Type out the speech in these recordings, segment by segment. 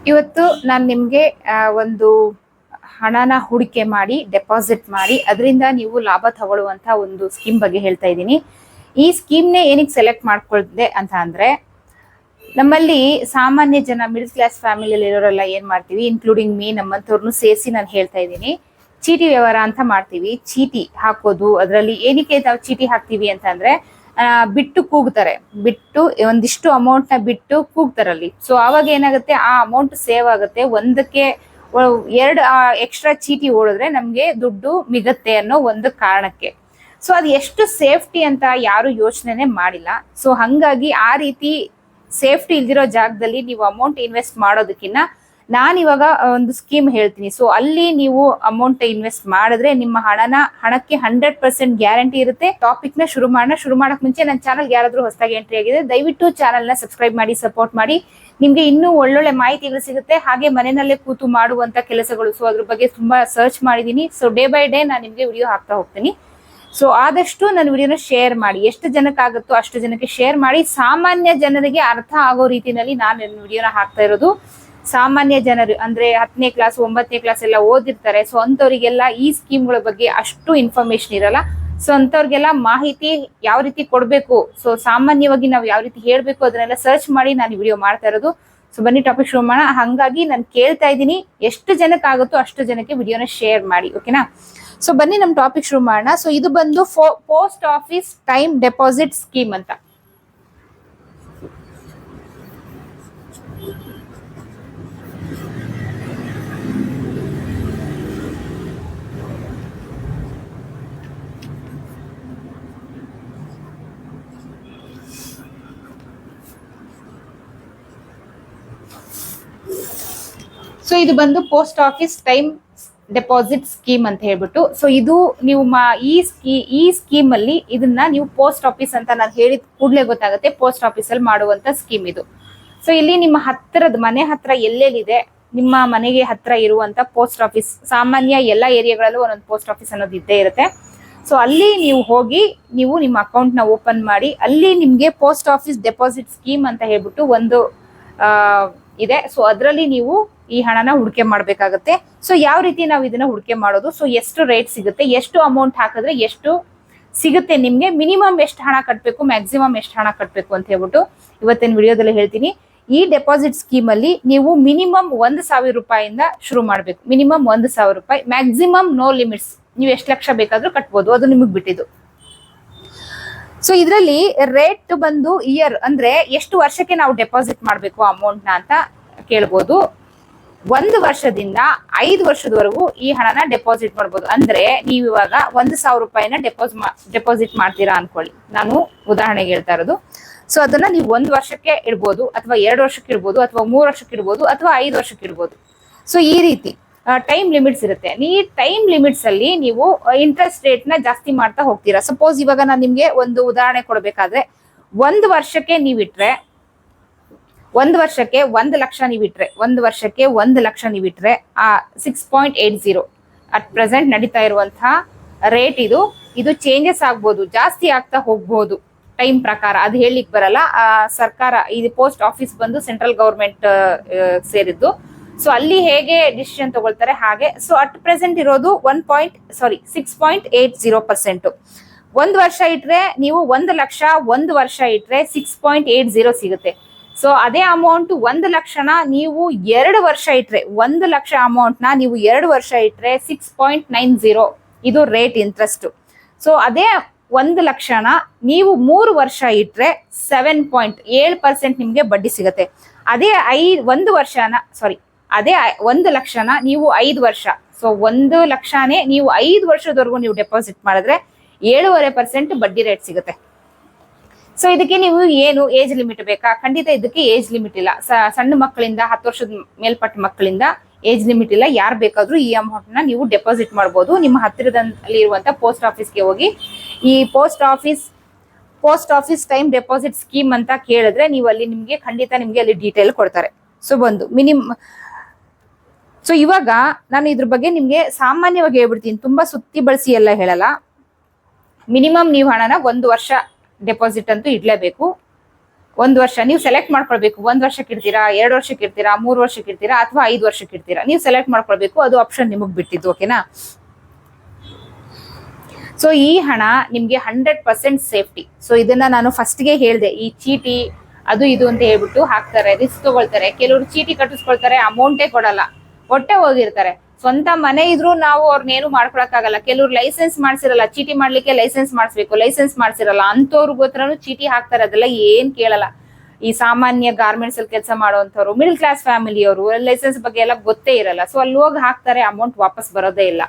ಇವತ್ತು ನಾನು ನಿಮಗೆ ಒಂದು ಹಣನ ಹೂಡಿಕೆ ಮಾಡಿ ಡೆಪಾಸಿಟ್ ಮಾಡಿ ಅದರಿಂದ ನೀವು ಲಾಭ ತಗೊಳ್ಳುವಂತ ಒಂದು ಸ್ಕೀಮ್ ಬಗ್ಗೆ ಹೇಳ್ತಾ ಇದ್ದೀನಿ. ಈ ಸ್ಕೀಮ್ನೇ ಏನಕ್ಕೆ ಸೆಲೆಕ್ಟ್ ಮಾಡ್ಕೊಳ್ದೆ ಅಂತ ಅಂದ್ರೆ, ನಮ್ಮಲ್ಲಿ ಸಾಮಾನ್ಯ ಜನ ಮಿಡಲ್ ಕ್ಲಾಸ್ ಫ್ಯಾಮಿಲಿಯಲ್ಲಿ ಇರೋರೆಲ್ಲ ಏನ್ ಮಾಡ್ತೀವಿ, ಇನ್ಕ್ಲೂಡಿಂಗ್ ಮೀ, ನಮ್ಮಂತವ್ರನ್ನು ಸೇರಿಸಿ ನಾನು ಹೇಳ್ತಾ ಇದ್ದೀನಿ, ಚೀಟಿ ವ್ಯವಹಾರ ಅಂತ ಮಾಡ್ತೀವಿ. ಚೀಟಿ ಹಾಕೋದು, ಅದರಲ್ಲಿ ಏನಕ್ಕೆ ನಾವು ಚೀಟಿ ಹಾಕ್ತೀವಿ ಅಂತ ಅಂದ್ರೆ ಬಿಟ್ಟು ಕೂಗ್ತಾರೆ, ಬಿಟ್ಟು ಒಂದಿಷ್ಟು ಅಮೌಂಟ್ ನ ಬಿಟ್ಟು ಕೂಗ್ತಾರಲ್ಲಿ. ಸೊ ಅವಾಗ ಏನಾಗುತ್ತೆ, ಆ ಅಮೌಂಟ್ ಸೇವ್ ಆಗುತ್ತೆ. ಒಂದಕ್ಕೆ ಎರಡು ಎಕ್ಸ್ಟ್ರಾ ಚೀಟಿ ಓಡಿದ್ರೆ ನಮ್ಗೆ ದುಡ್ಡು ಮಿಗತ್ತೆ ಅನ್ನೋ ಒಂದು ಕಾರಣಕ್ಕೆ. ಸೊ ಅದು ಎಷ್ಟು ಸೇಫ್ಟಿ ಅಂತ ಯಾರು ಯೋಚನೆ ಮಾಡಿಲ್ಲ. ಸೊ ಹಂಗಾಗಿ ಆ ರೀತಿ ಸೇಫ್ಟಿ ಇಲ್ದಿರೋ ಜಾಗದಲ್ಲಿ ನೀವು ಅಮೌಂಟ್ ಇನ್ವೆಸ್ಟ್ ಮಾಡೋದಕ್ಕಿಂತ ನಾನಿವಾಗ ಒಂದು ಸ್ಕೀಮ್ ಹೇಳ್ತೀನಿ. ಸೊ ಅಲ್ಲಿ ನೀವು ಅಮೌಂಟ್ ಇನ್ವೆಸ್ಟ್ ಮಾಡಿದ್ರೆ ನಿಮ್ಮ ಹಣಕ್ಕೆ 100% ಗ್ಯಾರಂಟಿ ಇರುತ್ತೆ. ಟಾಪಿಕ್ ನ ಶುರು ಮಾಡಕ್ ಮುಂಚೆ ನನ್ನ ಚಾನಲ್ ಯಾರಾದ್ರೂ ಹೊಸದಾಗಿ ಎಂಟ್ರಿ ಆಗಿದೆ, ದಯವಿಟ್ಟು ಚಾನಲ್ ನ ಸಬ್ಸ್ಕ್ರೈಬ್ ಮಾಡಿ, ಸಪೋರ್ಟ್ ಮಾಡಿ. ನಿಮ್ಗೆ ಇನ್ನೂ ಒಳ್ಳೊಳ್ಳೆ ಮಾಹಿತಿಗಳು ಸಿಗುತ್ತೆ. ಹಾಗೆ ಮನೆಯಲ್ಲೇ ಕೂತು ಮಾಡುವಂತ ಕೆಲಸಗಳು, ಸೊ ಅದ್ರ ಬಗ್ಗೆ ತುಂಬಾ ಸರ್ಚ್ ಮಾಡಿದೀನಿ. ಸೊ ಡೇ ಬೈ ಡೇ ನಾನು ನಿಮ್ಗೆ ವಿಡಿಯೋ ಹಾಕ್ತಾ ಹೋಗ್ತೀನಿ. ಸೊ ಆದಷ್ಟು ನನ್ನ ವಿಡಿಯೋನ ಶೇರ್ ಮಾಡಿ, ಎಷ್ಟು ಜನಕ್ಕಾಗುತ್ತೋ ಅಷ್ಟು ಜನಕ್ಕೆ ಶೇರ್ ಮಾಡಿ. ಸಾಮಾನ್ಯ ಜನರಿಗೆ ಅರ್ಥ ಆಗೋ ರೀತಿಯಲ್ಲಿ ನಾನು ನನ್ನ ವಿಡಿಯೋನ ಹಾಕ್ತಾ ಇರೋದು. ಸಾಮಾನ್ಯ ಜನರು ಅಂದ್ರೆ 10ನೇ ಕ್ಲಾಸ್ 9ನೇ ಕ್ಲಾಸ್ ಎಲ್ಲ ಓದಿರ್ತಾರೆ. ಸೊ ಅಂತವ್ರಿಗೆಲ್ಲ ಈ ಸ್ಕೀಮ್ಗಳ ಬಗ್ಗೆ ಅಷ್ಟು ಇನ್ಫಾರ್ಮೇಶನ್ ಇರಲ್ಲ. ಸೊ ಅಂತವ್ರಿಗೆಲ್ಲ ಮಾಹಿತಿ ಯಾವ ರೀತಿ ಕೊಡ್ಬೇಕು, ಸೊ ಸಾಮಾನ್ಯವಾಗಿ ನಾವು ಯಾವ ರೀತಿ ಹೇಳ್ಬೇಕು ಅದನ್ನೆಲ್ಲ ಸರ್ಚ್ ಮಾಡಿ ನಾನು ವಿಡಿಯೋ ಮಾಡ್ತಾ ಇರೋದು. ಸೊ ಬನ್ನಿ ಟಾಪಿಕ್ ಶುರು ಮಾಡೋಣ. ಹಾಗಾಗಿ ನಾನು ಕೇಳ್ತಾ ಇದ್ದೀನಿ, ಎಷ್ಟು ಜನಕ್ಕಾಗುತ್ತೋ ಅಷ್ಟು ಜನಕ್ಕೆ ವಿಡಿಯೋನ ಶೇರ್ ಮಾಡಿ, ಓಕೆನಾ? ಸೊ ಬನ್ನಿ ನಮ್ಮ ಟಾಪಿಕ್ ಶುರು ಮಾಡೋಣ. ಸೊ ಇದು ಬಂದು post office time deposit scheme ಅಂತ. ಸೊ ಇದು ಬಂದು post office time deposit scheme ಅಂತ ಹೇಳ್ಬಿಟ್ಟು. ಸೊ ಇದು ನೀವು ಈ ಸ್ಕೀಮ್ ಅಲ್ಲಿ ಇದನ್ನ ನೀವು ಪೋಸ್ಟ್ ಆಫೀಸ್ ಅಂತ ನಾನು ಹೇಳಿದ ಕೂಡಲೇ ಗೊತ್ತಾಗುತ್ತೆ, ಪೋಸ್ಟ್ ಆಫೀಸ್ ಅಲ್ಲಿ ಮಾಡುವಂತ ಸ್ಕೀಮ್ ಇದು. ಸೊ ಇಲ್ಲಿ ನಿಮ್ಮ ಮನೆ ಹತ್ರ ಎಲ್ಲೆಲ್ಲಿದೆ, ನಿಮ್ಮ ಮನೆಗೆ ಹತ್ರ ಇರುವಂತ ಪೋಸ್ಟ್ ಆಫೀಸ್, ಸಾಮಾನ್ಯ ಎಲ್ಲ ಏರಿಯಾಗಳಲ್ಲೂ ಒಂದೊಂದು ಪೋಸ್ಟ್ ಆಫೀಸ್ ಅನ್ನೋದು ಇದ್ದೇ ಇರುತ್ತೆ. ಸೊ ಅಲ್ಲಿ ನೀವು ಹೋಗಿ ನೀವು ನಿಮ್ಮ ಅಕೌಂಟ್ ನ ಓಪನ್ ಮಾಡಿ, ಅಲ್ಲಿ ನಿಮ್ಗೆ ಪೋಸ್ಟ್ ಆಫೀಸ್ ಡೆಪಾಸಿಟ್ ಸ್ಕೀಮ್ ಅಂತ ಹೇಳ್ಬಿಟ್ಟು ಒಂದು ಇದೆ. ಸೊ ಅದರಲ್ಲಿ ನೀವು ಈ ಹಣನ ಹೂಡಿಕೆ ಮಾಡ್ಬೇಕಾಗತ್ತೆ. ಸೊ ಯಾವ ರೀತಿ ನಾವು ಇದನ್ನ ಹೂಡಿಕೆ ಮಾಡೋದು, ಸೊ ಎಷ್ಟು ರೇಟ್ ಸಿಗುತ್ತೆ, ಎಷ್ಟು ಅಮೌಂಟ್ ಹಾಕಿದ್ರೆ ಎಷ್ಟು ಸಿಗುತ್ತೆ ನಿಮ್ಗೆ, ಮಿನಿಮಮ್ ಎಷ್ಟು ಹಣ ಕಟ್ಟಬೇಕು, ಮ್ಯಾಕ್ಸಿಮಮ್ ಎಷ್ಟು ಹಣ ಕಟ್ಟಬೇಕು ಅಂತ ಹೇಳ್ಬಿಟ್ಟು ಇವತ್ತಿನ ವಿಡಿಯೋದಲ್ಲಿ ಹೇಳ್ತೀನಿ. ಈ ಡೆಪಾಸಿಟ್ ಸ್ಕೀಮ್ ಅಲ್ಲಿ ನೀವು ಮಿನಿಮಮ್ 1,000 ರೂಪಾಯಿಂದ ಶುರು ಮಾಡ್ಬೇಕು. ಮಿನಿಮಮ್ 1,000 ರೂಪಾಯಿ, ಮ್ಯಾಕ್ಸಿಮಮ್ ನೋ ಲಿಮಿಟ್ಸ್. ನೀವು ಎಷ್ಟು ಲಕ್ಷ ಬೇಕಾದ್ರೂ ಕಟ್ಬೋದು, ಅದು ನಿಮಗ್ ಬಿಟ್ಟಿದ್ದು. ಸೊ ಇದರಲ್ಲಿ ರೇಟ್ ಬಂದು ಇಯರ್ ಅಂದ್ರೆ ಎಷ್ಟು ವರ್ಷಕ್ಕೆ ನಾವು ಡೆಪಾಸಿಟ್ ಮಾಡ್ಬೇಕು ಅಮೌಂಟ್ ನ ಅಂತ ಕೇಳ್ಬೋದು. 1 ವರ್ಷದಿಂದ 5 ವರ್ಷದವರೆಗೂ ಈ ಹಣನ ಡೆಪಾಸಿಟ್ ಮಾಡ್ಬೋದು. ಅಂದ್ರೆ ನೀವು ಇವಾಗ 1,000 ರೂಪಾಯಿನ ಡೆಪಾಸಿಟ್ ಮಾಡ್ತೀರಾ ಅನ್ಕೊಳ್ಳಿ, ನಾನು ಉದಾಹರಣೆಗೆ ಹೇಳ್ತಾ ಇರೋದು. ಸೊ ಅದನ್ನ ನೀವು 1 ವರ್ಷಕ್ಕೆ ಇಡ್ಬೋದು, ಅಥವಾ 2 ವರ್ಷಕ್ಕೆ ಇಡ್ಬೋದು, ಅಥವಾ 3 ವರ್ಷಕ್ಕೆ ಇಡ್ಬೋದು, ಅಥವಾ 5 ವರ್ಷಕ್ಕೆ ಇಡ್ಬೋದು. ಸೊ ಈ ರೀತಿ ಟೈಮ್ ಲಿಮಿಟ್ಸ್ ಇರುತ್ತೆ. ಈ ಟೈಮ್ ಲಿಮಿಟ್ಸ್ ಅಲ್ಲಿ ನೀವು ಇಂಟ್ರೆಸ್ಟ್ ರೇಟ್ ನ ಜಾಸ್ತಿ ಮಾಡ್ತಾ ಹೋಗ್ತೀರಾ. ಸಪೋಸ್ ಇವಾಗ ನಾನು ನಿಮ್ಗೆ ಒಂದು ಉದಾಹರಣೆ ಕೊಡ್ಬೇಕಾದ್ರೆ, 1 ವರ್ಷಕ್ಕೆ ನೀವಿಟ್ರೆ 1 ವರ್ಷಕ್ಕೆ 1 ಲಕ್ಷ ನೀವಿಟ್ರೆ 1 ವರ್ಷಕ್ಕೆ 1 ಲಕ್ಷ ನೀವಿಟ್ರೆ ಆ 6.80 ಅಟ್ ಪ್ರೆಸೆಂಟ್ ನಡೀತಾ ಇರುವಂತಹ ರೇಟ್ ಇದು ಚೇಂಜಸ್ ಆಗ್ಬೋದು, ಜಾಸ್ತಿ ಆಗ್ತಾ ಹೋಗ್ಬೋದು ಟೈಮ್ ಪ್ರಕಾರ, ಅದು ಹೇಳಿಕ್ ಬರಲ್ಲ. ಸರ್ಕಾರ, ಇದು ಪೋಸ್ಟ್ ಆಫೀಸ್ ಬಂದು ಸೆಂಟ್ರಲ್ ಗವರ್ಮೆಂಟ್ ಸೇರಿದ್ದು. ಸೊ ಅಲ್ಲಿ ಹೇಗೆ ಡಿಸಿಷನ್ ತಗೊಳ್ತಾರೆ ಹಾಗೆ. ಸೊ ಅಟ್ ಪ್ರೆಸೆಂಟ್ ಇರೋದು 6.80%. 1 ವರ್ಷ ಇಟ್ರೆ ನೀವು 1 ಲಕ್ಷ, 1 ವರ್ಷ ಇಟ್ರೆ 6.80 ಸಿಗುತ್ತೆ. ಸೊ ಅದೇ ಅಮೌಂಟ್ 1 ಲಕ್ಷನ ನೀವು 2 ವರ್ಷ ಇಟ್ರೆ, 1 ಲಕ್ಷ ಅಮೌಂಟ್ ನ ನೀವು 2 ವರ್ಷ ಇಟ್ರೆ 6.90 ಇದು ರೇಟ್ ಇಂಟ್ರೆಸ್ಟ್. ಸೊ ಅದೇ 1 ಲಕ್ಷನ ನೀವು 3 ವರ್ಷ ಇಟ್ರೆ 7.7% ನಿಮ್ಗೆ ಬಡ್ಡಿ ಸಿಗುತ್ತೆ. ಅದೇ 1 ಲಕ್ಷನ ನೀವು 5 ವರ್ಷ, ಸೊ 1 ಲಕ್ಷನೇ ನೀವು 5 ವರ್ಷದವರೆಗೂ ನೀವು ಡೆಪಾಸಿಟ್ ಮಾಡಿದ್ರೆ 7.5% ಬಡ್ಡಿ ರೇಟ್ ಸಿಗುತ್ತೆ. ಸೊ ಇದಕ್ಕೆ ನೀವು ಏನು ಏಜ್ ಲಿಮಿಟ್ ಬೇಕಾ? ಖಂಡಿತ ಇದಕ್ಕೆ ಏಜ್ ಲಿಮಿಟ್ ಇಲ್ಲ. ಸಣ್ಣ ಮಕ್ಕಳಿಂದ 10 ವರ್ಷದ ಮೇಲ್ಪಟ್ಟ ಮಕ್ಕಳಿಂದ ಏಜ್ ಲಿಮಿಟ್ ಇಲ್ಲ. ಯಾರು ಬೇಕಾದ್ರೂ ಈ ಅಮೌಂಟ್ ನ ನೀವು ಡೆಪಾಸಿಟ್ ಮಾಡಬಹುದು. ನಿಮ್ಮ ಹತ್ತಿರದಲ್ಲಿ ಇರುವಂತ ಪೋಸ್ಟ್ ಆಫೀಸ್ಗೆ ಹೋಗಿ ಈ post office time deposit scheme ಅಂತ ಕೇಳಿದ್ರೆ ನೀವು ಅಲ್ಲಿ ಖಂಡಿತ ನಿಮ್ಗೆ ಅಲ್ಲಿ ಡೀಟೇಲ್ ಕೊಡ್ತಾರೆ. ಸೊ ಸೊ ಇವಾಗ ನಾನು ಇದ್ರ ಬಗ್ಗೆ ನಿಮ್ಗೆ ಸಾಮಾನ್ಯವಾಗಿ ಹೇಳ್ಬಿಡ್ತೀನಿ, ತುಂಬಾ ಸುತ್ತಿ ಬಳಸಿ ಎಲ್ಲ ಹೇಳಲ್ಲ. ಮಿನಿಮಮ್ ನೀವು ಹಣನ 1 ವರ್ಷ ಡೆಪಾಸಿಟ್ ಅಂತೂ ಇಡ್ಲೇಬೇಕು. 1 ವರ್ಷ ನೀವು ಸೆಲೆಕ್ಟ್ ಮಾಡ್ಕೊಳ್ಬೇಕು. 1 ವರ್ಷಕ್ಕೆ ಇಡ್ತೀರಾ, 2 ವರ್ಷಕ್ಕೆ ಇಡ್ತೀರಾ, 3 ವರ್ಷಕ್ಕೆ ಇಡ್ತೀರಾ, ಅಥವಾ 5 ವರ್ಷಕ್ಕೆ ಇಡ್ತೀರಾ, ನೀವು ಸೆಲೆಕ್ಟ್ ಮಾಡ್ಕೊಳ್ಬೇಕು. ಅದು ಆಪ್ಷನ್ ನಿಮಗ್ ಬಿಟ್ಟಿದ್ದು. ಓಕೆನಾ? ಸೊ ಈ ಹಣ ನಿಮ್ಗೆ 100% ಸೇಫ್ಟಿ. ಸೊ ಇದನ್ನ ನಾನು ಫಸ್ಟ್ಗೆ ಹೇಳ್ದೆ, ಈ ಚೀಟಿ ಅದು ಇದು ಅಂತ ಹೇಳ್ಬಿಟ್ಟು ಹಾಕ್ತಾರೆ, ರಿಸ್ಕ್ ತಗೊಳ್ತಾರೆ. ಕೆಲವರು ಚೀಟಿ ಕಟ್ಟಿಸ್ಕೊಳ್ತಾರೆ, ಅಮೌಂಟೇ ಕೊಡಲ್ಲ, ಹೊಟ್ಟೆ ಹೋಗಿರ್ತಾರೆ. ಸ್ವಂತ ಮನೆ ಇದ್ರು ನಾವು ಅವ್ರನ್ನೇನು ಮಾಡ್ಕೊಳಕ್ಕಾಗಲ್ಲ. ಕೆಲವ್ರು ಲೈಸೆನ್ಸ್ ಮಾಡ್ಸಿರಲ್ಲ, ಚೀಟಿ ಮಾಡ್ಲಿಕ್ಕೆ ಲೈಸೆನ್ಸ್ ಮಾಡಿಸ್ಬೇಕು, ಲೈಸೆನ್ಸ್ ಮಾಡ್ಸಿರಲ್ಲ, ಅಂತವ್ರಿಗೋತ್ರನು ಚೀಟಿ ಹಾಕ್ತಾರೆ. ಅದೆಲ್ಲ ಏನ್ ಕೇಳಲ್ಲ. ಈ ಸಾಮಾನ್ಯ ಗಾರ್ಮೆಂಟ್ಸ್ ಅಲ್ಲಿ ಕೆಲಸ ಮಾಡುವಂತವ್ರು, ಮಿಡಲ್ ಕ್ಲಾಸ್ ಫ್ಯಾಮಿಲಿಯವರು ಲೈಸೆನ್ಸ್ ಬಗ್ಗೆ ಎಲ್ಲ ಗೊತ್ತೇ ಇರಲ್ಲ. ಸೊ ಅಲ್ಲಿ ಹೋಗಿ ಹಾಕ್ತಾರೆ, ಅಮೌಂಟ್ ವಾಪಸ್ ಬರೋದೇ ಇಲ್ಲ.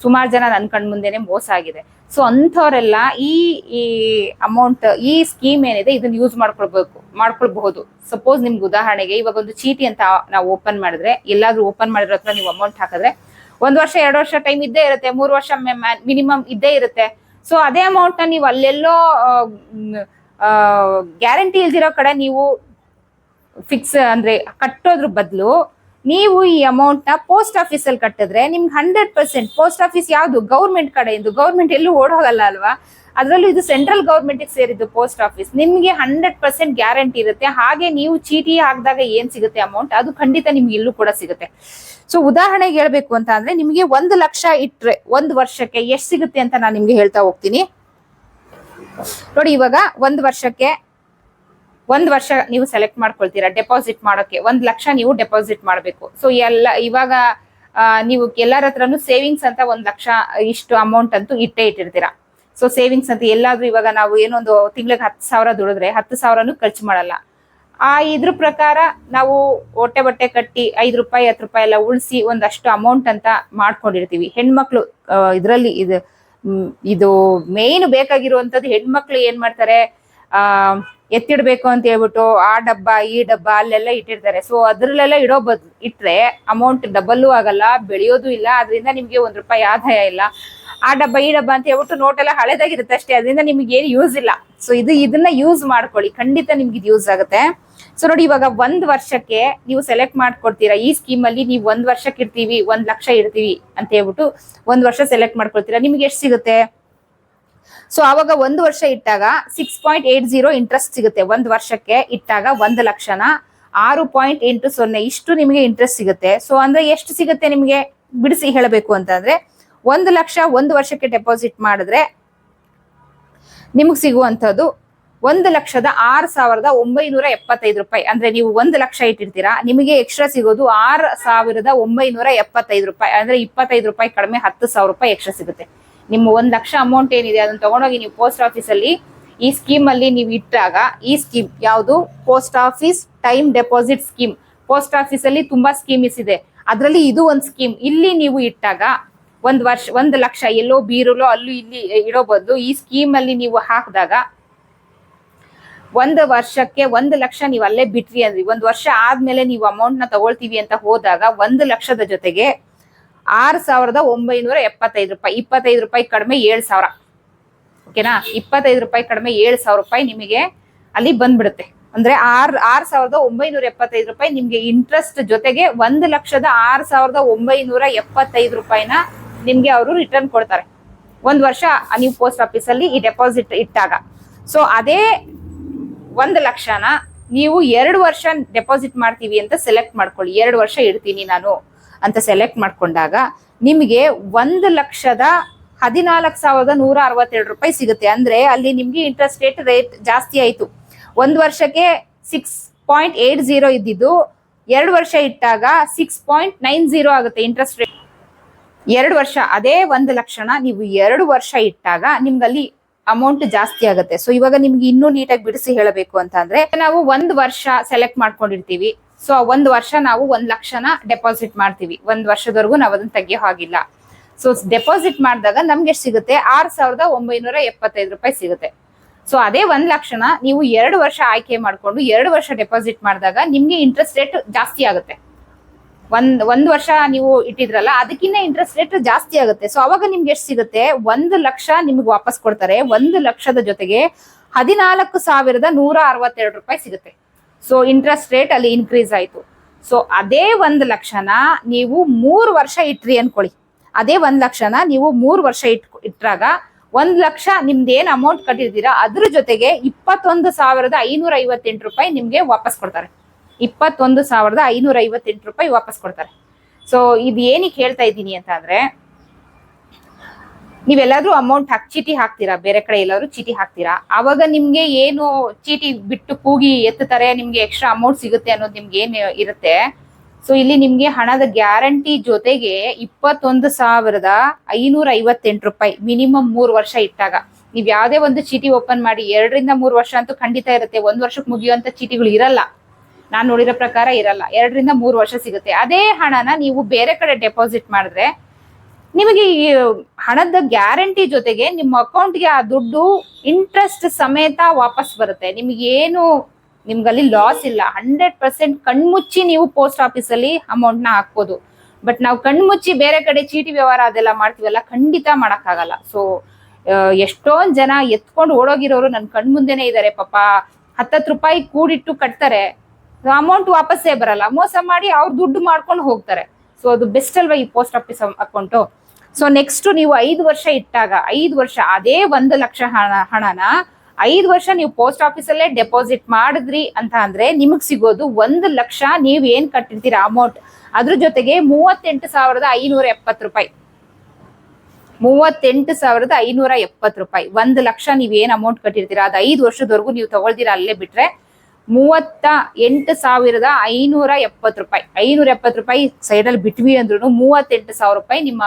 ಸುಮಾರು ಜನ ನನ್ ಕಣ್ ಮುಂದೆನೆ ಮೋಸ ಆಗಿದೆ. ಸೊ ಅಂಥವ್ರೆಲ್ಲ ಈ ಅಮೌಂಟ್, ಈ ಸ್ಕೀಮ್ ಏನಿದೆ ಇದನ್ನ ಯೂಸ್ ಮಾಡ್ಕೊಳ್ಬಹುದು. ಸಪೋಸ್ ನಿಮ್ಗೆ ಉದಾಹರಣೆಗೆ ಇವಾಗ ಒಂದು ಚೀಟಿ ಅಂತ ನಾವು ಓಪನ್ ಮಾಡಿದ್ರೆ, ಎಲ್ಲಾದ್ರೂ ಓಪನ್ ಮಾಡಿರೋ ಹತ್ರ ನೀವು ಅಮೌಂಟ್ ಹಾಕಿದ್ರೆ 1 ವರ್ಷ 2 ವರ್ಷ ಟೈಮ್ ಇದ್ದೇ ಇರುತ್ತೆ, 3 ವರ್ಷ ಮಿನಿಮಮ್ ಇದ್ದೇ ಇರುತ್ತೆ. ಸೊ ಅದೇ ಅಮೌಂಟ್ ನ ನೀವು ಅಲ್ಲೆಲ್ಲೋ ಗ್ಯಾರಂಟಿ ಇಲ್ದಿರೋ ಕಡೆ ನೀವು ಫಿಕ್ಸ್ ಅಂದ್ರೆ ಕಟ್ಟೋದ್ರ ಬದಲು ನೀವು ಈ ಅಮೌಂಟ್ ನ ಪೋಸ್ಟ್ ಆಫೀಸ್ ಅಲ್ಲಿ ಕಟ್ಟಿದ್ರೆ ನಿಮ್ಗೆ 100%. ಪೋಸ್ಟ್ ಆಫೀಸ್ ಯಾವ್ದು? ಗೌರ್ಮೆಂಟ್ ಕಡೆಯಿಂದ. ಗೌರ್ಮೆಂಟ್ ಎಲ್ಲೂ ಓಡೋಗಲ್ಲ ಅಲ್ವಾ? ಅದ್ರಲ್ಲೂ ಇದು ಸೆಂಟ್ರಲ್ ಗೌರ್ಮೆಂಟ್ ಸೇರಿದ್ದು ಪೋಸ್ಟ್ ಆಫೀಸ್. ನಿಮ್ಗೆ 100% ಗ್ಯಾರಂಟಿ ಇರುತ್ತೆ. ಹಾಗೆ ನೀವು ಚೀಟಿ ಹಾಕಿದಾಗ ಏನ್ ಸಿಗುತ್ತೆ ಅಮೌಂಟ್, ಅದು ಖಂಡಿತ ನಿಮ್ಗೆ ಇಲ್ಲೂ ಕೂಡ ಸಿಗುತ್ತೆ. ಸೊ ಉದಾಹರಣೆಗೆ ಹೇಳ್ಬೇಕು ಅಂತ ಅಂದ್ರೆ, ನಿಮ್ಗೆ 1 ಲಕ್ಷ ಇಟ್ರೆ 1 ವರ್ಷಕ್ಕೆ ಎಷ್ಟು ಸಿಗುತ್ತೆ ಅಂತ ನಾನು ನಿಮ್ಗೆ ಹೇಳ್ತಾ ಹೋಗ್ತೀನಿ. ನೋಡಿ, ಇವಾಗ 1 ವರ್ಷಕ್ಕೆ 1 ವರ್ಷ ನೀವು ಸೆಲೆಕ್ಟ್ ಮಾಡ್ಕೊಳ್ತೀರಾ ಡೆಪಾಸಿಟ್ ಮಾಡೋಕೆ. 1 ಲಕ್ಷ ನೀವು ಡೆಪಾಸಿಟ್ ಮಾಡಬೇಕು. ಸೊ ಇವಾಗ ನೀವು ಎಲ್ಲರ ಹತ್ರನು ಸೇವಿಂಗ್ಸ್ ಅಂತ 1 ಲಕ್ಷ ಇಷ್ಟು ಅಮೌಂಟ್ ಅಂತೂ ಇಟ್ಟಿರ್ತೀರಾ. ಸೊ ಸೇವಿಂಗ್ಸ್ ಅಂತ ಎಲ್ಲಾದ್ರೂ ಇವಾಗ ನಾವು ಏನೊಂದು ತಿಂಗಳಿಗೆ 10,000 ದುಡಿದ್ರೆ 10,000 ಖರ್ಚು ಮಾಡಲ್ಲ. ಇದ್ರ ಪ್ರಕಾರ ನಾವು ಹೊಟ್ಟೆ ಬಟ್ಟೆ ಕಟ್ಟಿ 5 ರೂಪಾಯಿ 10 ರೂಪಾಯಿ ಎಲ್ಲ ಉಳಿಸಿ ಒಂದಷ್ಟು ಅಮೌಂಟ್ ಅಂತ ಮಾಡ್ಕೊಂಡಿರ್ತೀವಿ. ಹೆಣ್ಮಕ್ಳು ಇದ್ರಲ್ಲಿ ಇದು ಮೇನ್ ಬೇಕಾಗಿರುವಂತದ್ದು. ಹೆಣ್ಮಕ್ಳು ಏನ್ ಮಾಡ್ತಾರೆ, ಎತ್ತಿಡ್ಬೇಕು ಅಂತ ಹೇಳ್ಬಿಟ್ಟು ಆ ಡಬ್ಬ ಈ ಡಬ್ಬ ಅಲ್ಲೆಲ್ಲ ಇಟ್ಟಿರ್ತಾರೆ. ಸೊ ಅದ್ರಲ್ಲೆಲ್ಲ ಇಟ್ರೆ ಅಮೌಂಟ್ ಡಬಲ್ಲು ಆಗಲ್ಲ, ಬೆಳೆಯೋದು ಇಲ್ಲ. ಅದರಿಂದ ನಿಮ್ಗೆ 1 ರೂಪಾಯಿ ಆದಾಯ ಇಲ್ಲ. ಆ ಡಬ್ಬ ಈ ಡಬ್ಬ ಅಂತ ಹೇಳ್ಬಿಟ್ಟು ನೋಟ್ ಎಲ್ಲ ಹಳೆದಾಗಿರುತ್ತೆ ಅಷ್ಟೇ. ಅದರಿಂದ ನಿಮ್ಗೆ ಏನು ಯೂಸ್ ಇಲ್ಲ. ಸೊ ಇದನ್ನ ಯೂಸ್ ಮಾಡ್ಕೊಳ್ಳಿ, ಖಂಡಿತ ನಿಮ್ಗೆ ಇದು ಯೂಸ್ ಆಗುತ್ತೆ. ಸೊ ನೋಡಿ, ಇವಾಗ 1 ವರ್ಷಕ್ಕೆ ನೀವು ಸೆಲೆಕ್ಟ್ ಮಾಡ್ಕೊಡ್ತೀರಾ. ಈ ಸ್ಕೀಮ್ ಅಲ್ಲಿ ನೀವು 1 ವರ್ಷಕ್ಕೆ ಇಡ್ತೀವಿ, 1 ಲಕ್ಷ ಇಡ್ತೀವಿ ಅಂತ ಹೇಳ್ಬಿಟ್ಟು 1 ವರ್ಷ ಸೆಲೆಕ್ಟ್ ಮಾಡ್ಕೊಳ್ತೀರಾ. ನಿಮ್ಗೆ ಎಷ್ಟು ಸಿಗುತ್ತೆ? ಸೊ ಅವಾಗ 1 ವರ್ಷ ಇಟ್ಟಾಗ 6.80 ಇಂಟ್ರೆಸ್ಟ್ ಸಿಗುತ್ತೆ. 1 ವರ್ಷಕ್ಕೆ ಇಟ್ಟಾಗ 1 ಲಕ್ಷನ 6.80 ಇಷ್ಟು ನಿಮಗೆ ಇಂಟ್ರೆಸ್ಟ್ ಸಿಗುತ್ತೆ. ಸೊ ಅಂದ್ರೆ ಎಷ್ಟು ಸಿಗುತ್ತೆ ನಿಮಗೆ ಬಿಡಿಸಿ ಹೇಳಬೇಕು ಅಂತಂದ್ರೆ, 1 ಲಕ್ಷ 1 ವರ್ಷಕ್ಕೆ ಡೆಪಾಸಿಟ್ ಮಾಡಿದ್ರೆ ನಿಮ್ಗೆ ಸಿಗುವಂತದ್ದು 1,06,975 ರೂಪಾಯಿ. ಅಂದ್ರೆ ನೀವು 1 ಲಕ್ಷ ಇಟ್ಟಿರ್ತೀರಾ, ನಿಮಗೆ ಎಕ್ಸ್ಟ್ರಾ ಸಿಗೋದು 6,975 ರೂಪಾಯಿ. ಅಂದ್ರೆ 25 ರೂಪಾಯಿ ಕಡಿಮೆ 10,000 ರೂಪಾಯಿ ಎಕ್ಸ್ಟ್ರಾ ಸಿಗುತ್ತೆ. ನಿಮ್ಮ 1 ಲಕ್ಷ ಅಮೌಂಟ್ ಏನಿದೆ ಅದನ್ನ ತಗೊಂಡೋಗಿ ನೀವು ಪೋಸ್ಟ್ ಆಫೀಸ್ ಅಲ್ಲಿ ಈ ಸ್ಕೀಮ್ ಅಲ್ಲಿ ನೀವು ಇಟ್ಟಾಗ, ಈ ಸ್ಕೀಮ್ ಯಾವುದು? Post office time deposit scheme. Post office ಅಲ್ಲಿ ತುಂಬಾ ಸ್ಕೀಮ್ಸ್ ಇದೆ, ಅದರಲ್ಲಿ ಇದು ಒಂದು ಸ್ಕೀಮ್. ಇಲ್ಲಿ ನೀವು ಇಟ್ಟಾಗ 1 ಲಕ್ಷ ಎಲ್ಲೋ ಬೀರುಲೋ ಅಲ್ಲೂ ಇಲ್ಲಿ ಇಡೋ ಬದಲು ಈ ಸ್ಕೀಮ್ ಅಲ್ಲಿ ನೀವು ಹಾಕಿದಾಗ 1 ವರ್ಷಕ್ಕೆ 1 ಲಕ್ಷ ನೀವು ಅಲ್ಲೇ ಬಿಟ್ರಿ ಅಂದ್ರಿ. 1 ವರ್ಷ ಆದ್ಮೇಲೆ ನೀವು ಅಮೌಂಟ್ ನ ತಗೊಳ್ತೀವಿ ಅಂತ ಹೋದಾಗ 1 ಲಕ್ಷದ ಜೊತೆಗೆ 6,975 ರೂಪಾಯಿ, 25 ರೂಪಾಯಿ ಕಡಿಮೆ 7,000. ಓಕೆನಾ? 25 ರೂಪಾಯಿ ಕಡಿಮೆ 7,000 ರೂಪಾಯಿ ನಿಮಗೆ ಅಲ್ಲಿ ಬಂದ್ಬಿಡುತ್ತೆ. ಅಂದ್ರೆ 6,975 ರೂಪಾಯಿ ನಿಮ್ಗೆ ಇಂಟ್ರೆಸ್ಟ್ ಜೊತೆಗೆ 1,06,975 ರೂಪಾಯಿನ ನಿಮ್ಗೆ ಅವರು ರಿಟರ್ನ್ ಕೊಡ್ತಾರೆ 1 ವರ್ಷ ನೀವು ಪೋಸ್ಟ್ ಆಫೀಸ್ ಅಲ್ಲಿ ಈ ಡೆಪಾಸಿಟ್ ಇಟ್ಟಾಗ. ಸೊ ಅದೇ 1 ಲಕ್ಷನ ನೀವು 2 ವರ್ಷ ಡೆಪಾಸಿಟ್ ಮಾಡ್ತೀವಿ ಅಂತ ಸೆಲೆಕ್ಟ್ ಮಾಡ್ಕೊಳ್ಳಿ. 2 ವರ್ಷ ಇಡ್ತೀನಿ ನಾನು ಅಂತ ಸೆಲೆಕ್ಟ್ ಮಾಡ್ಕೊಂಡಾಗ ನಿಮಗೆ 1,14,162 ರೂಪಾಯಿ ಸಿಗುತ್ತೆ. ಅಂದ್ರೆ ಅಲ್ಲಿ ನಿಮ್ಗೆ ಇಂಟ್ರೆಸ್ಟ್ ರೇಟ್ ಜಾಸ್ತಿ ಆಯ್ತು. 1 ವರ್ಷಕ್ಕೆ 6.80 ಇದ್ದಿದ್ದು 2 ವರ್ಷ ಇಟ್ಟಾಗ 6.90 ಆಗುತ್ತೆ ಇಂಟ್ರೆಸ್ಟ್ ರೇಟ್. 2 ವರ್ಷ ಅದೇ 1 ಲಕ್ಷನ ನೀವು 2 ವರ್ಷ ಇಟ್ಟಾಗ ನಿಮ್ಗಲ್ಲಿ ಅಮೌಂಟ್ ಜಾಸ್ತಿ ಆಗುತ್ತೆ. ಸೊ ಇವಾಗ ನಿಮ್ಗೆ ಇನ್ನೂ ನೀಟಾಗಿ ಬಿಡಿಸಿ ಹೇಳಬೇಕು ಅಂತ ಅಂದ್ರೆ, ನಾವು 1 ವರ್ಷ ಸೆಲೆಕ್ಟ್ ಮಾಡ್ಕೊಂಡಿರ್ತೀವಿ. ಸೊ 1 ವರ್ಷ ನಾವು 1 ಲಕ್ಷನ ಡೆಪಾಸಿಟ್ ಮಾಡ್ತೀವಿ. 1 ವರ್ಷದವರೆಗೂ ನಾವು ಅದನ್ನ ತೆಗಿಯೋ ಹಾಗಿಲ್ಲ. ಸೊ ಡೆಪಾಸಿಟ್ ಮಾಡಿದಾಗ ನಮ್ಗೆ ಎಷ್ಟು ಸಿಗುತ್ತೆ? 6,975 ರೂಪಾಯಿ ಸಿಗುತ್ತೆ. ಸೊ ಅದೇ 1 ಲಕ್ಷನ ನೀವು 2 ವರ್ಷ ಆಯ್ಕೆ ಮಾಡ್ಕೊಂಡು 2 ವರ್ಷ ಡೆಪಾಸಿಟ್ ಮಾಡಿದಾಗ ನಿಮ್ಗೆ ಇಂಟ್ರೆಸ್ಟ್ ರೇಟ್ ಜಾಸ್ತಿ ಆಗುತ್ತೆ. ಒಂದ್ ವರ್ಷ ನೀವು ಇಟ್ಟಿದ್ರಲ್ಲ, ಅದಕ್ಕಿಂತ ಇಂಟ್ರೆಸ್ಟ್ ರೇಟ್ ಜಾಸ್ತಿ ಆಗುತ್ತೆ. ಸೊ ಅವಾಗ ನಿಮ್ಗೆ ಎಷ್ಟು ಸಿಗುತ್ತೆ? 1 ಲಕ್ಷ ನಿಮ್ಗೆ ವಾಪಸ್ ಕೊಡ್ತಾರೆ. 1 ಲಕ್ಷದ ಜೊತೆಗೆ 14,162 ರೂಪಾಯಿ ಸಿಗುತ್ತೆ. ಸೊ ಇಂಟ್ರೆಸ್ಟ್ ರೇಟ್ ಅಲ್ಲಿ ಇನ್ಕ್ರೀಸ್ ಆಯ್ತು. ಸೊ ಅದೇ 1 ಲಕ್ಷನ ನೀವು 3 ವರ್ಷ ಇಟ್ರಿ ಅನ್ಕೊಳ್ಳಿ. ಅದೇ 1 ಲಕ್ಷನ ನೀವು 3 ವರ್ಷ ಇಟ್ಟಾಗ 1,00,000 ನಿಮ್ದೇನ್ ಅಮೌಂಟ್ ಕಟ್ಟಿರ್ತೀರಾ ಅದ್ರ ಜೊತೆಗೆ 21,558 ರೂಪಾಯಿ ನಿಮ್ಗೆ ವಾಪಸ್ ಕೊಡ್ತಾರೆ. 21,558 ರೂಪಾಯಿ ವಾಪಸ್ ಕೊಡ್ತಾರೆ. ಸೊ ಇದು ಏನಕ್ಕೆ ಹೇಳ್ತಾ ಇದ್ದೀನಿ ಅಂತ ಅಂದ್ರೆ, ನೀವೆಲ್ಲಾದ್ರೂ ಅಮೌಂಟ್ ಚೀಟಿ ಹಾಕ್ತೀರಾ, ಬೇರೆ ಕಡೆ ಎಲ್ಲಾದ್ರೂ ಚೀಟಿ ಹಾಕ್ತೀರಾ, ಅವಾಗ ನಿಮ್ಗೆ ಏನು ಚೀಟಿ ಬಿಟ್ಟು ಕೂಗಿ ಎತ್ತುತ್ತಾರೆ, ನಿಮ್ಗೆ ಎಕ್ಸ್ಟ್ರಾ ಅಮೌಂಟ್ ಸಿಗುತ್ತೆ ಅನ್ನೋದು ನಿಮ್ಗೆ ಏನ್ ಇರುತ್ತೆ. ಸೊ ಇಲ್ಲಿ ನಿಮ್ಗೆ ಹಣದ ಗ್ಯಾರಂಟಿ ಜೊತೆಗೆ 21,558 ರೂಪಾಯಿ ಮಿನಿಮಮ್ 3 ವರ್ಷ ಇಟ್ಟಾಗ. ನೀವ್ ಯಾವ್ದೇ ಒಂದು ಚೀಟಿ ಓಪನ್ ಮಾಡಿ 2 ರಿಂದ 3 ವರ್ಷ ಅಂತೂ ಖಂಡಿತ ಇರುತ್ತೆ. 1 ವರ್ಷಕ್ಕೆ ಮುಗಿಯುವಂತ ಚೀಟಿಗಳು ಇರಲ್ಲ, ನಾನ್ ನೋಡಿರೋ ಪ್ರಕಾರ ಇರಲ್ಲ. 2 ರಿಂದ 3 ವರ್ಷ ಸಿಗುತ್ತೆ. ಅದೇ ಹಣನ ನೀವು ಬೇರೆ ಕಡೆ ಡೆಪಾಸಿಟ್ ಮಾಡಿದ್ರೆ ನಿಮಗೆ ಈ ಹಣದ ಗ್ಯಾರಂಟಿ ಜೊತೆಗೆ ನಿಮ್ಮ ಅಕೌಂಟ್ಗೆ ಆ ದುಡ್ಡು ಇಂಟ್ರೆಸ್ಟ್ ಸಮೇತ ವಾಪಸ್ ಬರುತ್ತೆ. ನಿಮ್ಗೇನು ನಿಮ್ಗಲ್ಲಿ ಲಾಸ್ ಇಲ್ಲ. 100% ಕಣ್ಮುಚ್ಚಿ ನೀವು ಪೋಸ್ಟ್ ಆಫೀಸಲ್ಲಿ ಅಮೌಂಟ್ ನ ಹಾಕ್ಬೋದು. ಬಟ್ ನಾವು ಕಣ್ಮುಚ್ಚಿ ಬೇರೆ ಕಡೆ ಚೀಟಿ ವ್ಯವಹಾರ ಅದೆಲ್ಲ ಮಾಡ್ತೀವಲ್ಲ, ಖಂಡಿತ ಮಾಡಕ್ಕಾಗಲ್ಲ. ಸೊ ಎಷ್ಟೊಂದ್ ಜನ ಎತ್ಕೊಂಡು ಓಡೋಗಿರೋರು ನನ್ ಕಣ್ಮುಂದೆನೆ ಇದಾರೆ ಪಾಪ. 10 ರೂಪಾಯಿ ಕೂಡಿಟ್ಟು ಕಟ್ತಾರೆ, ಅಮೌಂಟ್ ವಾಪಸ್ಸೇ ಬರಲ್ಲ, ಮೋಸ ಮಾಡಿ ಅವ್ರ ದುಡ್ಡು ಮಾಡ್ಕೊಂಡು ಹೋಗ್ತಾರೆ. ಸೊ ಅದು ಬೆಸ್ಟ್ ಅಲ್ವಾ ಈ post office account. So next ನೀವು 5 ವರ್ಷ ಇಟ್ಟಾಗ, 5 ವರ್ಷ ಅದೇ 1,00,000 ಹಣನ 5 ವರ್ಷ ನೀವು ಪೋಸ್ಟ್ ಆಫೀಸಲ್ಲೇ ಡೆಪಾಸಿಟ್ ಮಾಡಿದ್ರಿ ಅಂತ ಅಂದ್ರೆ ನಿಮಗ್ ಸಿಗೋದು 1,00,000 ನೀವ್ ಏನ್ ಕಟ್ಟಿರ್ತೀರಾ ಅಮೌಂಟ್, ಅದ್ರ ಜೊತೆಗೆ 38,570 ರೂಪಾಯಿ. 38,570 ರೂಪಾಯಿ. 1,00,000 ನೀವ್ ಏನ್ ಅಮೌಂಟ್ ಕಟ್ಟಿರ್ತೀರಾ ಅದು 5 ವರ್ಷದವರೆಗೂ ನೀವು ತಗೊಳ್ತೀರಾ, ಅಲ್ಲೇ ಬಿಟ್ರೆ 38,570 ರೂಪಾಯಿ. 570 ರೂಪಾಯಿ ಸೈಡ್ ಅಲ್ಲಿ ಬಿಟ್ವಿ ಅಂದ್ರೂ 38,000 ರೂಪಾಯಿ ನಿಮ್ಮ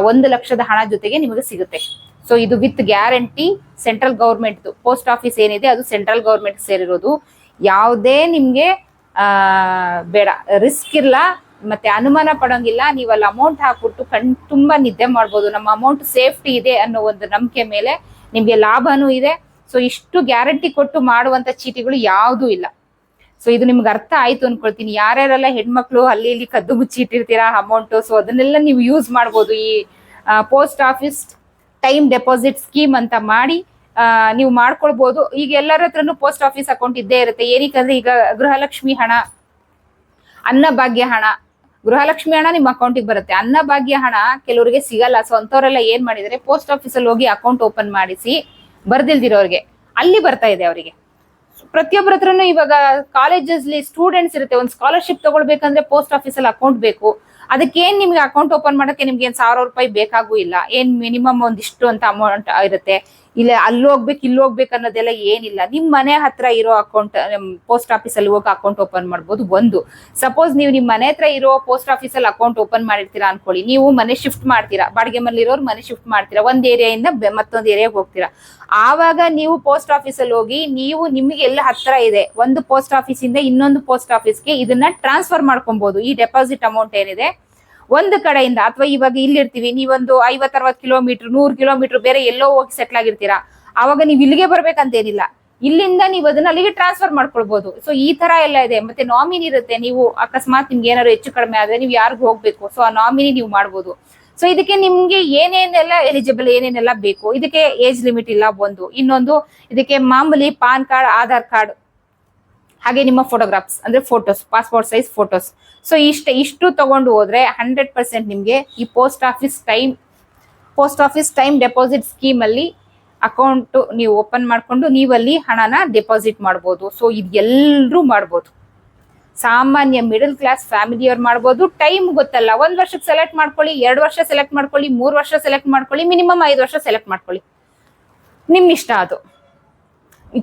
1,00,000 ಹಣ ಜೊತೆಗೆ ನಿಮಗೆ ಸಿಗುತ್ತೆ. ಸೊ ಇದು with guarantee central government. Post office ಏನಿದೆ ಅದು ಸೆಂಟ್ರಲ್ ಗೌರ್ಮೆಂಟ್ ಸೇರಿರೋದು. ಯಾವುದೇ ನಿಮ್ಗೆ ಬೇಡ, ರಿಸ್ಕ್ ಇಲ್ಲ, ಮತ್ತೆ ಅನುಮಾನ ಪಡೋಂಗಿಲ್ಲ. ನೀವು ಅಲ್ಲಿ ಅಮೌಂಟ್ ಹಾಕ್ಬಿಟ್ಟು ತುಂಬಾ ನಿದ್ದೆ ಮಾಡ್ಬೋದು. ನಮ್ಮ ಅಮೌಂಟ್ ಸೇಫ್ಟಿ ಇದೆ ಅನ್ನೋ ಒಂದು ನಂಬಿಕೆ ಮೇಲೆ ನಿಮ್ಗೆ ಲಾಭನೂ ಇದೆ. ಸೊ ಇಷ್ಟು ಗ್ಯಾರಂಟಿ ಕೊಟ್ಟು ಮಾಡುವಂತ ಚೀಟಿಗಳು ಯಾವುದೂ ಇಲ್ಲ. ಸೊ ಇದು ನಿಮ್ಗೆ ಅರ್ಥ ಆಯ್ತು ಅನ್ಕೊಳ್ತೀನಿ. ಯಾರ್ಯಾರೆಲ್ಲ ಹೆಣ್ಮಕ್ಳು ಅಲ್ಲಿ ಇಲ್ಲಿ ಕದ್ದು ಮುಚ್ಚಿ ಇಟ್ಟಿರ್ತೀರಾ ಅಮೌಂಟ್, ಸೊ ಅದನ್ನೆಲ್ಲ ನೀವು ಯೂಸ್ ಮಾಡ್ಬೋದು. ಈ post office time deposit scheme ಅಂತ ಮಾಡಿ ನೀವು ಮಾಡ್ಕೊಳ್ಬಹುದು. ಈಗ ಎಲ್ಲರ ಹತ್ರನು ಪೋಸ್ಟ್ ಆಫೀಸ್ ಅಕೌಂಟ್ ಇದ್ದೇ ಇರುತ್ತೆ. ಏನಕ್ಕಂದ್ರೆ ಈಗ ಗೃಹಲಕ್ಷ್ಮಿ ಹಣ, ಅನ್ನಭಾಗ್ಯ ಹಣ, ಗೃಹಲಕ್ಷ್ಮಿ ಹಣ ನಿಮ್ಮ ಅಕೌಂಟಿಗೆ ಬರುತ್ತೆ, ಅನ್ನಭಾಗ್ಯ ಹಣ ಕೆಲವರಿಗೆ ಸಿಗಲ್ಲ. ಸೊ ಅಂತವರೆಲ್ಲ ಏನ್ ಮಾಡಿದರೆ ಪೋಸ್ಟ್ ಆಫೀಸಲ್ಲಿ ಹೋಗಿ ಅಕೌಂಟ್ ಓಪನ್ ಮಾಡಿಸಿ ಬರ್ದಿಲ್ದಿರೋರಿಗೆ ಅಲ್ಲಿ ಬರ್ತಾ ಇದೆ ಅವರಿಗೆ. ಪ್ರತಿಯೊಬ್ಬರ ಹತ್ರನು ಇವಾಗ ಕಾಲೇಜಸ್ಲಿ ಸ್ಟೂಡೆಂಟ್ಸ್ ಇರುತ್ತೆ, ಒಂದು ಸ್ಕಾಲರ್ಶಿಪ್ ತಗೊಳ್ಬೇಕಂದ್ರೆ ಪೋಸ್ಟ್ ಆಫೀಸಲ್ಲಿ ಅಕೌಂಟ್ ಬೇಕು. ಅದಕ್ಕೇನ್ ನಿಮ್ಗೆ ಅಕೌಂಟ್ ಓಪನ್ ಮಾಡಕ್ಕೆ ನಿಮ್ಗೆ 1,000 ರೂಪಾಯಿ ಬೇಕಾಗೂ ಇಲ್ಲ. ಏನ್ ಮಿನಿಮಮ್ ಒಂದಿಷ್ಟು ಅಂತ ಅಮೌಂಟ್ ಇರುತ್ತೆ. ಇಲ್ಲ ಅಲ್ಲಿ ಹೋಗ್ಬೇಕು ಇಲ್ಲಿ ಹೋಗ್ಬೇಕು ಅನ್ನೋದೆಲ್ಲ ಏನಿಲ್ಲ. ನಿಮ್ ಮನೆ ಹತ್ರ ಇರೋ ಅಕೌಂಟ್ ಪೋಸ್ಟ್ ಆಫೀಸ್ ಅಲ್ಲಿ ಹೋಗಿ ಅಕೌಂಟ್ ಓಪನ್ ಮಾಡ್ಬೋದು. ಒಂದು ಸಪೋಸ್ ನೀವು ನಿಮ್ ಮನೆ ಹತ್ರ ಇರೋ ಪೋಸ್ಟ್ ಆಫೀಸ್ ಅಲ್ಲಿ ಅಕೌಂಟ್ ಓಪನ್ ಮಾಡಿರ್ತೀರಾ ಅನ್ಕೊಳ್ಳಿ, ನೀವು ಮನೆ ಶಿಫ್ಟ್ ಮಾಡ್ತೀರಾ, ಬಾಡಿಗೆ ಮನೇಲಿ ಇರೋರು ಮನೆ ಶಿಫ್ಟ್ ಮಾಡ್ತೀರಾ, ಒಂದ್ ಏರಿಯಾದಿಂದ ಮತ್ತೊಂದು ಏರಿಯಾಗೆ ಹೋಗ್ತೀರಾ. ಆವಾಗ ನೀವು ಪೋಸ್ಟ್ ಆಫೀಸ್ ಅಲ್ಲಿ ಹೋಗಿ ನೀವು ನಿಮ್ಗೆ ಎಲ್ಲ ಹತ್ರ ಇದೆ ಒಂದು ಪೋಸ್ಟ್ ಆಫೀಸ್ ಇಂದ ಇನ್ನೊಂದು ಪೋಸ್ಟ್ ಆಫೀಸ್ಗೆ ಇದನ್ನ ಟ್ರಾನ್ಸ್ಫರ್ ಮಾಡ್ಕೊಬಹುದು. ಈ ಡೆಪಾಸಿಟ್ ಅಮೌಂಟ್ ಏನಿದೆ ಒಂದು ಕಡೆಯಿಂದ, ಅಥವಾ ಇವಾಗ ಇಲ್ಲಿರ್ತೀವಿ ನೀವೊಂದು 50-60 ಕಿಲೋಮೀಟರ್ 100 ಕಿಲೋಮೀಟರ್ ಬೇರೆ ಎಲ್ಲೋ ಹೋಗಿ ಸೆಟ್ಲ್ ಆಗಿರ್ತೀರಾ, ಆವಾಗ ನೀವು ಇಲ್ಲಿಗೆ ಬರ್ಬೇಕಂತೇನಿಲ್ಲ, ಇಲ್ಲಿಂದ ನೀವು ಅದನ್ನ ಅಲ್ಲಿಗೆ ಟ್ರಾನ್ಸ್ಫರ್ ಮಾಡ್ಕೊಳ್ಬಹುದು. ಸೊ ಈ ತರ ಎಲ್ಲ ಇದೆ. ಮತ್ತೆ ನಾಮಿನಿ ಇರುತ್ತೆ, ನೀವು ಅಕಸ್ಮಾತ್ ನಿಮ್ಗೆ ಏನಾದ್ರು ಹೆಚ್ಚು ಕಡಿಮೆ ಆದ್ರೆ ನೀವು ಯಾರಿಗೂ ಹೋಗ್ಬೇಕು, ಸೊ ಆ ನಾಮಿನಿ ನೀವು ಮಾಡ್ಬೋದು. ಸೊ ಇದಕ್ಕೆ ನಿಮ್ಗೆ ಏನೇನೆಲ್ಲ ಎಲಿಜಿಬಲ್, ಏನೇನೆಲ್ಲ ಬೇಕು, ಇದಕ್ಕೆ ಏಜ್ ಲಿಮಿಟ್ ಇಲ್ಲ ಒಂದು. ಇನ್ನೊಂದು ಇದಕ್ಕೆ ಮಾಮೂಲಿ ಪಾನ್ ಕಾರ್ಡ್, ಆಧಾರ್ ಕಾರ್ಡ್, ಹಾಗೆ ನಿಮ್ಮ ಫೋಟೋಗ್ರಾಫ್ಸ್ ಅಂದ್ರೆ photos, passport size photos. So ಇಷ್ಟು ತಗೊಂಡು ಹೋದ್ರೆ 100% ನಿಮ್ಗೆ ಈ post office time deposit scheme ಅಲ್ಲಿ ಅಕೌಂಟ್ ನೀವು ಓಪನ್ ಮಾಡ್ಕೊಂಡು ನೀವಲ್ಲಿ ಹಣನ ಡೆಪಾಸಿಟ್ ಮಾಡ್ಬೋದು. ಸೊ ಇದೆಲ್ಲರೂ ಮಾಡ್ಬೋದು. ಸಾಮಾನ್ಯ ಮಿಡಲ್ ಕ್ಲಾಸ್ ಫ್ಯಾಮಿಲಿಯವ್ರು ಮಾಡ್ಬೋದು. ಟೈಮ್ ಗೊತ್ತಲ್ಲ, 1 ವರ್ಷಕ್ಕೆ ಸೆಲೆಕ್ಟ್ ಮಾಡ್ಕೊಳ್ಳಿ, 2 ವರ್ಷ ಸೆಲೆಕ್ಟ್ ಮಾಡ್ಕೊಳ್ಳಿ, 3 ವರ್ಷ ಸೆಲೆಕ್ಟ್ ಮಾಡ್ಕೊಳ್ಳಿ, ಮಿನಿಮಮ್ 5 ವರ್ಷ ಸೆಲೆಕ್ಟ್ ಮಾಡ್ಕೊಳ್ಳಿ, ನಿಮ್ ಇಷ್ಟ ಅದು.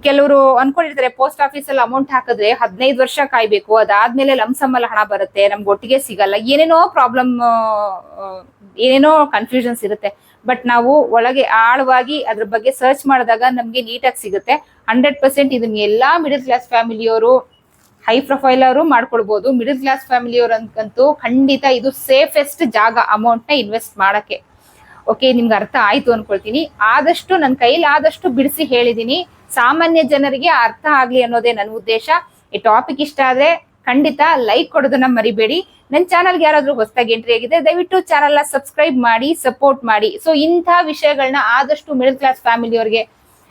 ಕೆಲವರು ಅನ್ಕೊಂಡಿರ್ತಾರೆ ಪೋಸ್ಟ್ ಆಫೀಸ್ ಅಲ್ಲಿ ಅಮೌಂಟ್ ಹಾಕಿದ್ರೆ 15 ವರ್ಷ ಕಾಯ್ಬೇಕು, ಅದಾದ್ಮೇಲೆ ಲಂಸಮ್ ಅಲ್ಲಿ ಹಣ ಬರುತ್ತೆ, ನಮ್ಗೆ ಒಟ್ಟಿಗೆ ಸಿಗಲ್ಲ, ಏನೇನೋ ಪ್ರಾಬ್ಲಮ್, ಏನೇನೋ ಕನ್ಫ್ಯೂಷನ್ಸ್ ಇರುತ್ತೆ. ಬಟ್ ನಾವು ಒಳಗೆ ಆಳವಾಗಿ ಅದ್ರ ಬಗ್ಗೆ ಸರ್ಚ್ ಮಾಡಿದಾಗ ನಮ್ಗೆ ನೀಟಾಗಿ ಸಿಗುತ್ತೆ. 100% ಇದನ್ನ ಎಲ್ಲಾ ಮಿಡಲ್ ಕ್ಲಾಸ್ ಫ್ಯಾಮಿಲಿಯವರು, ಹೈ ಪ್ರೊಫೈಲ್ ಅವರು ಮಾಡ್ಕೊಳ್ಬಹುದು. ಮಿಡಲ್ ಕ್ಲಾಸ್ ಫ್ಯಾಮಿಲಿಯವ್ರಂತೂ ಖಂಡಿತ ಇದು ಸೇಫೆಸ್ಟ್ ಜಾಗ ಅಮೌಂಟ್ ನ ಇನ್ವೆಸ್ಟ್ ಮಾಡಕ್ಕೆ. ಓಕೆ, ನಿಮ್ಗೆ ಅರ್ಥ ಆಯ್ತು ಅನ್ಕೊಳ್ತೀನಿ. ಆದಷ್ಟು ನನ್ನ ಕೈಲಿ ಆದಷ್ಟು ಬಿಡಿಸಿ ಹೇಳಿದೀನಿ, ಸಾಮಾನ್ಯ ಜನರಿಗೆ ಅರ್ಥ ಆಗ್ಲಿ ಅನ್ನೋದೇ ನನ್ನ ಉದ್ದೇಶ. ಈ ಟಾಪಿಕ್ ಇಷ್ಟ ಆದ್ರೆ ಖಂಡಿತ ಲೈಕ್ ಕೊಡೋದನ್ನ ಮರಿಬೇಡಿ. ನನ್ನ ಚಾನಲ್ಗೆ ಯಾರಾದ್ರೂ ಹೊಸದಾಗಿ ಎಂಟ್ರಿ ಆಗಿದೆ ದಯವಿಟ್ಟು ಚಾನಲ್ ನ ಸಬ್ಸ್ಕ್ರೈಬ್ ಮಾಡಿ, ಸಪೋರ್ಟ್ ಮಾಡಿ. ಸೊ ಇಂಥ ವಿಷಯಗಳನ್ನ ಆದಷ್ಟು ಮಿಡಲ್ ಕ್ಲಾಸ್ ಫ್ಯಾಮಿಲಿಯವ್ರಿಗೆ,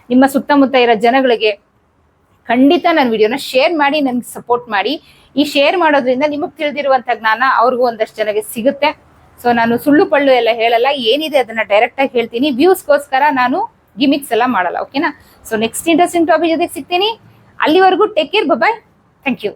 ನಿಮ್ಮ ಸುತ್ತಮುತ್ತ ಇರೋ ಜನಗಳಿಗೆ ಖಂಡಿತ ನನ್ನ ವಿಡಿಯೋನ ಶೇರ್ ಮಾಡಿ, ನನ್ಗೆ ಸಪೋರ್ಟ್ ಮಾಡಿ. ಈ ಶೇರ್ ಮಾಡೋದ್ರಿಂದ ನಿಮಗೆ ತಿಳಿದಿರುವಂತ ಜ್ಞಾನ ಅವ್ರಿಗೂ ಒಂದಷ್ಟು ಜನಕ್ಕೆ ಸಿಗುತ್ತೆ. ಸೊ ನಾನು ಸುಳ್ಳು ಪಳ್ಳು ಎಲ್ಲ ಹೇಳಲ್ಲ, ಏನಿದೆ ಅದನ್ನ ಡೈರೆಕ್ಟ್ ಆಗಿ ಹೇಳ್ತೀನಿ. ವ್ಯೂಸ್ಗೋಸ್ಕರ ನಾನು ಗಿಮಿಕ್ಸ್ ಎಲ್ಲ ಮಾಡಲ್ಲ. ಓಕೆನಾ? ಸೊ ನೆಕ್ಸ್ಟ್ ಇಂಟ್ರೆಸ್ಟಿಂಗ್ ಟಾಪಿಕ್ ಜೊತೆಗೆ ಸಿಗ್ತೀನಿ. ಅಲ್ಲಿವರೆಗೂ take care, bye. Thank you.